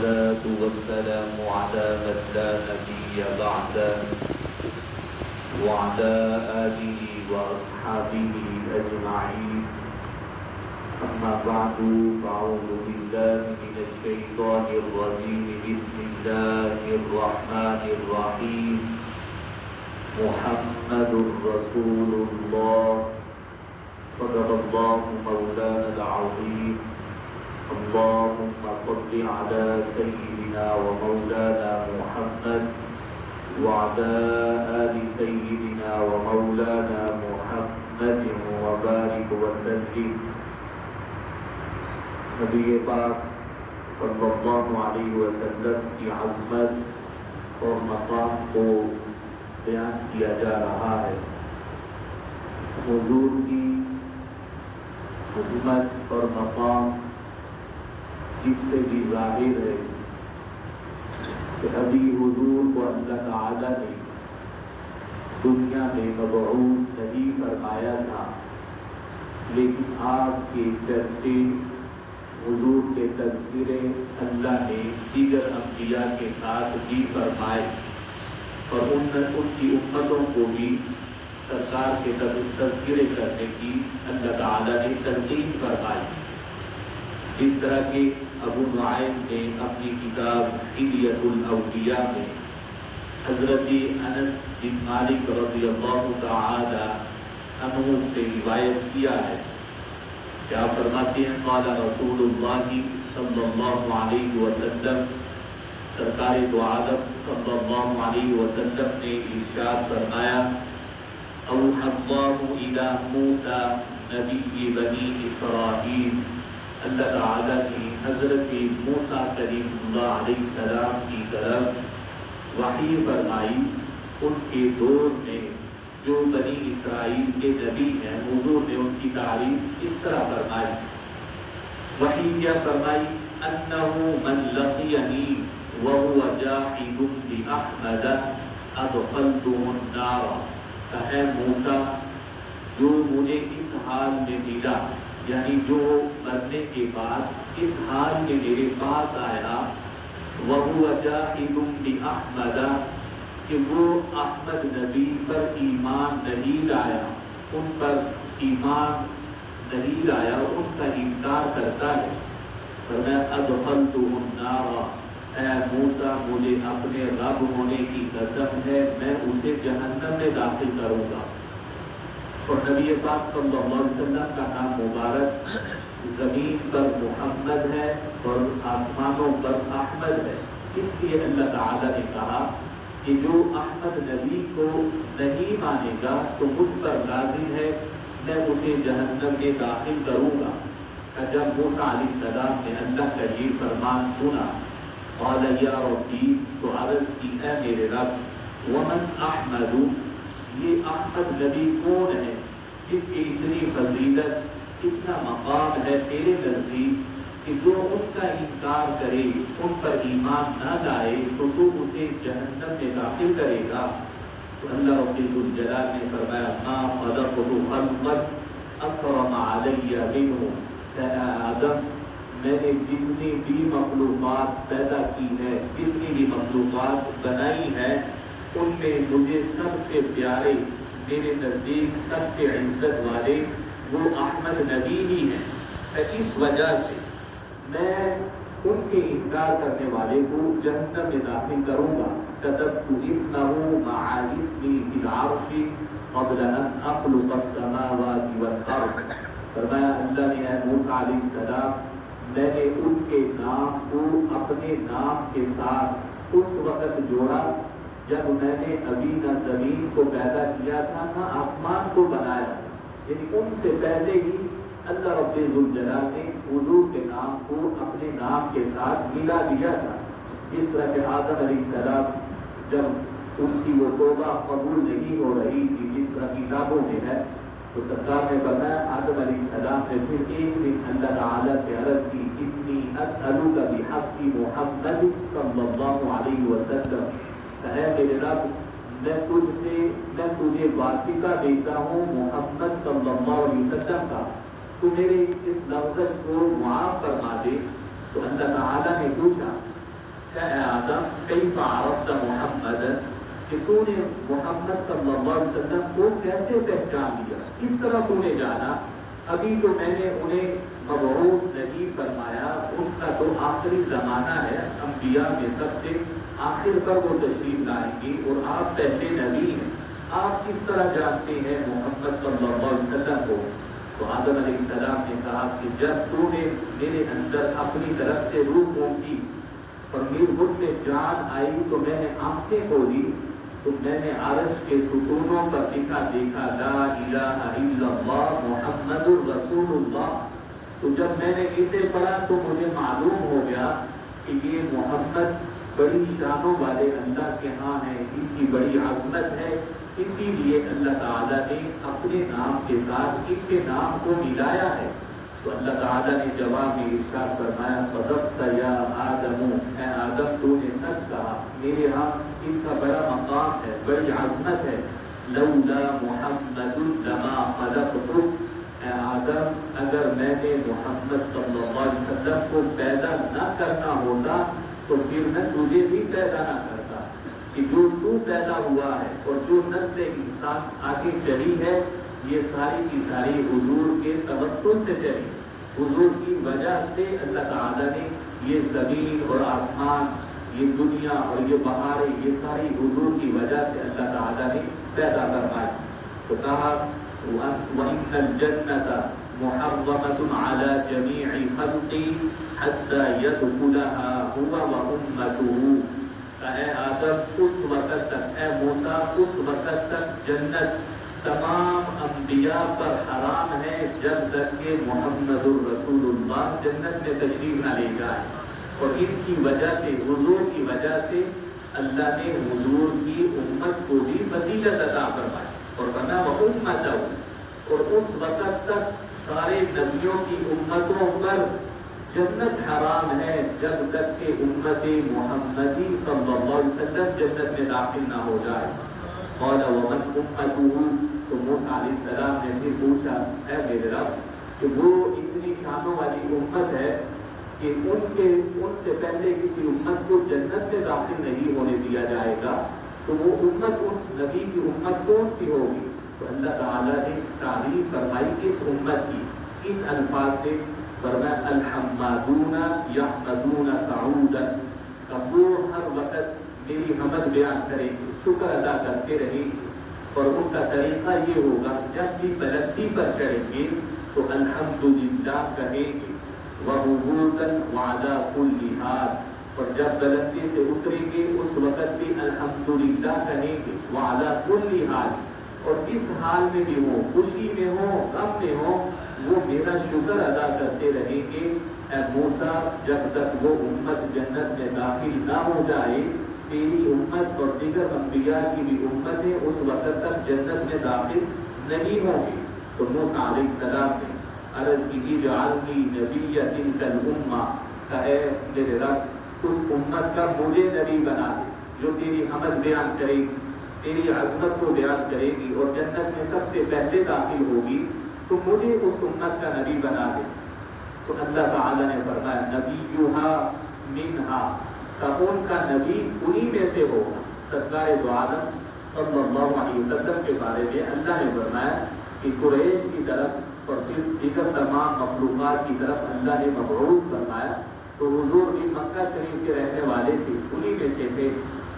والصلاة والسلام على من لا نبي بعده وعلى آله وأصحابه أجمعين. أما بعد فأعوذ بالله من الشيطان الرجيم. بسم الله الرحمن الرحيم. محمد رسول الله صدق الله مولانا العظيم. اللهم صل على سيدنا ومولانا محمد وعلى آل سيدنا ومولانا محمد وبارك وسلم. نبی پاک صلی اللہ علیہ وسلم کی عظمت اور مقام کو بیان کیا جا رہا ہے. حضور کی عظمت اور مقام اس سے بھی ظاہر ہے کہ ابھی حضور کو اللہ تعالی نے دنیا میں مبعوث نہیں فرمایا تھا، لیکن آپ کے چرچے، حضور کے تذکرے اللہ نے دیگر انبیاء کے ساتھ بھی فرمائے اور ان کی امتوں کو بھی سرکار کے تذکرے کرنے کی اللہ تعالی نے تلقین فرمائی. جس طرح کہ ابو نعیم نے اپنی کتاب حلیۃ الاولیاء میں حضرت انس بن مالک رضی اللہ تعالی عنہ سے روایت کیا ہے. کیا فرماتے ہیں؟ قال رسول اللہ صلی اللہ علیہ وسلم، سرکار دو عالم صلی اللہ علیہ وسلم نے ارشاد فرمایا: اوحی اللہ الی موسیٰ نبی بنی اسرائیل. اللہ تعالیٰ نے حضرت موسیٰ کلیم اللہ علیہ السلام کی طرف وحی فرمائی. ان کے دور میں جو بنی اسرائیل کے نبی ہیں، حضور نے ان کی تعریف اس طرح فرمائی. وحی کیا فرمائی؟ انہ من لقینی وهو جاحد باحمد ادخلته النار. کہ موسیٰ جو مجھے اس حال میں ملا، یعنی جو مرنے کے بعد اس حال میں میرے پاس آیا، وَهُوَ جَاحِدٌ بِأَحْمَدَ، کہ وہ احمد نبی پر ایمان نہیں لایا، ان پر ایمان نہیں لایا، ان کا انکار کرتا ہے. فرمایا أَدْخَلْتُهُ النَّارَ، اے موسیٰ مجھے اپنے رب ہونے کی قسم ہے میں اسے جہنم میں داخل کروں گا. اور نبی پاک صلی اللہ علیہ وسلم کا نام مبارک زمین پر محمد ہے اور آسمانوں پر احمد ہے. اس لیے اللہ تعالی نے کہا کہ جو احمد نبی کو نہیں مانے گا تو مجھ پر لازم ہے میں اسے جہنم میں داخل کروں گا. جب موسیٰ علیہ السلام نے اللہ کا یہ فرمان سنا، قال یا ربی، تو عرض کی اے میرے رب، ومن احمد، یہ احمد نبی کون ہے جن کی اتنی فضیلت، اتنا مقام ہے تیرے نزدیک کہ جو ان کا انکار کرے، ان پر ایمان نہ لائے تو تو اسے جہنم میں داخل کرے گا. تو اللہ رب ذوالجلال نے فرمایا: ما خلقت خلقا اکرم علی منہ. اے آدم، میں نے جتنی بھی مخلوقات پیدا کی ہے، جتنی بھی مخلوقات بنائی ہے، ان میں مجھے سب سے پیارے، میرے نزدیک سب سے عزت والے وہ احمد نبی ہی ہیں. اس وجہ سے میں ان کے انکار کرنے والے کو جہنم میں داخل کروں گا. كتبت اسمه مع اسمي في العرش قبل ان اخلق السماوات والارض. فرمایا اللہ نے اے موسیٰ علیہ السلام، میں نے ان کے نام کو اپنے نام کے ساتھ اس وقت جوڑا جب میں نے ابھی نہ زمین کو پیدا کیا تھا نہ آسمان کو بنایا. یعنی ان سے پہلے ہی اللہ رب ذوالجلال نے حضور کے نام کو اپنے نام کے ساتھ ملا دیا تھا. جس طرح کہ آدم علیہ السلام جب ان کی وہ توبہ قبول نہیں ہو رہی تھی، جس طرح کتابوں میں ہے، تو سرکار نے بتایا آدم علیہ السلام نے پھر ایک دن اللہ تعالیٰ سے عرض کی: انی اسألک بحق محمد صلی اللہ علیہ وسلم. اے میرے رب، میں تجھے واسطہ دیتا ہوں محمد صلی اللہ علیہ وسلم کا، تو میرے اس لفظ کو معاف فرما دے. تو اللہ تعالیٰ نے پوچھا اے آدم کیف عرفت محمد، کہ تو نے محمد صلی اللہ علیہ وسلم کو کیسے پہچان لیا، کس طرح تو نے جانا؟ ابھی تو میں نے انہیں مبعوث نبی فرمایا، ان کا تو آخری زمانہ ہے، انبیاء میں سب سے آخر پر وہ تشریف لائیں گے اور آپ پہلے نبی ہیں، آپ کس طرح جانتے ہیں محمد صلی اللہ علیہ وسلم کو؟ تو آدم علیہ السلام نے کہا کہ جب تو نے میرے اندر اپنی طرف سے روح پھونکی اور میرے مجھ میں جان آئی تو میں نے آنکھیں کھولی تو میں نے عرش کے ستونوں پر لکھا دیکھا لا الہ الا اللہ محمد الرسول اللہ۔ تو جب میں نے اسے پڑھا تو مجھے معلوم ہو گیا کہ یہ محمد بڑی شانوں والے اللہ کے ہاں ہیں، ان کی بڑی عظمت ہے، اسی لیے اللہ تعالیٰ نے اپنے نام کے ساتھ ان کے نام کو ملایا ہے۔ تو اللہ تعالیٰ نے جواب میں ارشاد فرمایا صدقت یا آدم، اے آدم تو نے سچ کہا، میرے ہاں ان کا بڑا مقام ہے، بڑی عظمت ہے۔ لولا محمد لما خلقتک، اے آدم اگر میں نے محمد صلی اللہ علیہ وسلم کو پیدا نہ کرنا ہوتا تو پھر میں تجھے بھی پیدا نہ کرتا، کہ جو تو پیدا ہوا ہے اور جو نسل انسان آگے چلی ہے یہ ساری کی ساری حضور کے توسل سے چلی، حضور کی وجہ سے اللہ تعالیٰ نے یہ زمین اور آسمان، یہ دنیا اور یہ بہاریں، یہ ساری حضور کی وجہ سے اللہ تعالیٰ نے پیدا کروائی۔ تو کہا وَإِنَّ الْجَنَّةَ مُحَرَّمَةٌ عَلَى جَمِيعِ خَلْقِهِ حَتَّى يَدْخُلَهَا هُوَ وَأُمَّتُهُ، اے آدم اس وقت تک، اے موسیٰ اس وقت تک جنت تمام انبیاء پر حرام ہے جب تک کہ محمد الرسول اللہ جنت میں تشریف نہ لے جائے، اور ان کی وجہ سے، حضور کی وجہ سے اللہ نے حضور کی امت کو بھی فضیلت عطا فرمائی اور بنا وہ امت، اور اس وقت تک سارے نبیوں کی امتوں پر جنت حرام ہے جب تک کہ امت محمدی صلی اللہ علیہ وسلم جنت میں داخل نہ ہو جائے۔ قال ومن امته، تو موسیٰ علیہ السلام نے پھر پوچھا اے میرے رب کہ وہ اتنی شانوں والی امت ہے کہ ان سے پہلے کسی امت کو جنت میں داخل نہیں ہونے دیا جائے گا، تو وہ امت اس نبی کی امت کون سی ہوگی؟ تو اللہ تعالیٰ نے تعریف فرمائی اس امت کی ان الفاظ سے، فرمایا الحمادون یحمدون سعودا، اب وہ ہر وقت میری حمد بیان کریں گے، شکر ادا کرتے رہیں گے، اور ان کا طریقہ یہ ہوگا جب بھی بلندی پر چڑھیں گے تو الحمدللہ کہیں گے، وعبودا وعلی کل حال، اور جب بلندی سے اتریں گے اس وقت بھی الحمدللہ کہیں گے، وعلی کل حال، اور جس حال میں بھی ہو، خوشی میں ہو، غم میں ہو، وہ میرا شکر ادا کرتے رہیں گے۔ اے موسیٰ جب تک وہ امت جنت میں داخل نہ ہو جائے، تیری امت اور دیگر انبیاء کی بھی امتیں اس وقت تک جنت میں داخل نہیں ہوں گی۔ تو موسیٰ علیہ السلام نے عرض کی اجعلنی نبیا تلک الامہ، کہ اے میرے رب اس امت کا مجھے نبی بنا دے جو تیری حمد بیان کرے گی، تیری عظمت کو بیان کرے گی اور جنت میں سب سے پہلے داخل ہوگی، تو مجھے اس امت کا نبی بنا دے۔ تو اللہ تعالیٰ نے فرمایا نبیھا منھا، کہ ان کا نبی انہی میں سے ہوگا۔ سرکار دو عالم صلی اللہ علیہ وسلم کے بارے میں اللہ نے فرمایا کہ قریش کی طرف اور پھر دیگر تمام مخلوقات کی طرف اللہ نے مبعوث فرمایا، تو حضور بھی مکہ شریف کے رہنے والے تھے، انہی میں سے تھے۔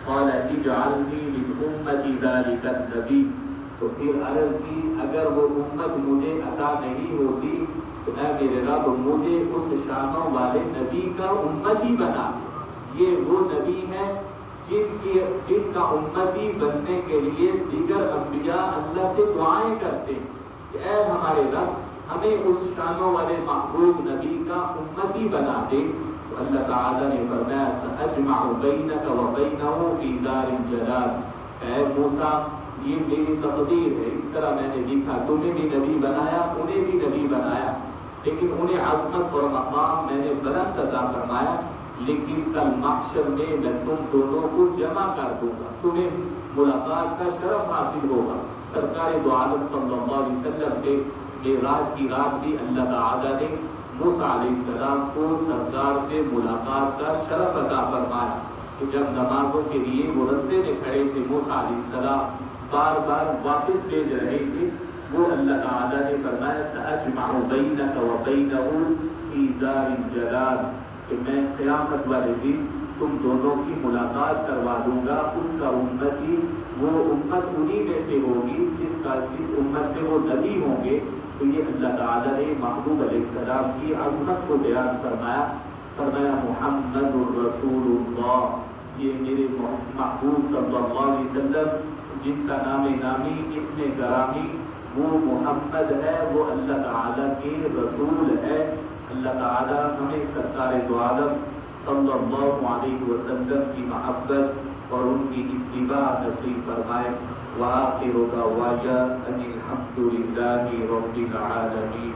قال اجعلنی من امتی ذلک النبی، تو پھر عرض کی اگر وہ امت مجھے عطا نہیں ہوتی تو اے میرے رب مجھے اس شانوں والے نبی کا امتی بنا۔ یہ وہ نبی ہیں جن کا امتی بننے کے لیے دیگر انبیاء اللہ سے دعائیں کرتے ہیں کہ اے ہمارے رب ہمیں اس شانوں والے محبوب نبی کا امتی بنا دے۔ تو اللہ تعالیٰ نے فرمایا سأجمع بینک و بینہ فی دار الجلال، اے موسیٰ یہ میری تقدیر ہے، اس طرح میں نے لکھا، تمہیں بھی نبی بنایا، انہیں بھی نبی بنایا، لیکن انہیں عظمت اور مقام میں نے بلند عطا فرمایا، لیکن کل محشر میں میں تم دونوں کو جمع کر دوں گا، تمہیں ملاقات کا شرف حاصل ہوگا۔ سرکار دو عالم صلی اللہ علیہ وسلم سے معراج کی رات بھی اللہ تعالیٰ نے موسیٰ علیہ السلام کو سرکار سے ملاقات کا شرف عطا فرمایا کہ جب نمازوں کے لیے وہ رستے میں کھڑے تھے، موسیٰ علیہ السلام بار بار واپس بھیج رہے تھے، وہ اللہ تعالیٰ نے فرمایا سأجمع بینک و بینہ فی دار الجلال، کہ میں قیامت والے دن تم دونوں کی ملاقات کروا دوں گا، اس کا امتی وہ امت انہی میں سے ہوگی جس امت سے وہ نبی ہوں گے۔ تو یہ اللہ تعالیٰ نے محبوب علیہ السلام کی عظمت کو بیان فرمایا محمد الرسول اللہ، یہ میرے محبوب صلی اللہ علیہ وسلم جن کا نام نامی اسم گرامی وہ محمد ہے، وہ اللہ تعالیٰ کے رسول ہے۔ اللہ تعالیٰ ہمیں سرکار دو عالم صلی اللہ علیہ وسلم کی محبت اور ان کی اتباع نصیب فرمائے۔ وآخر دعوانا ان الحمد للہ رب العالمین۔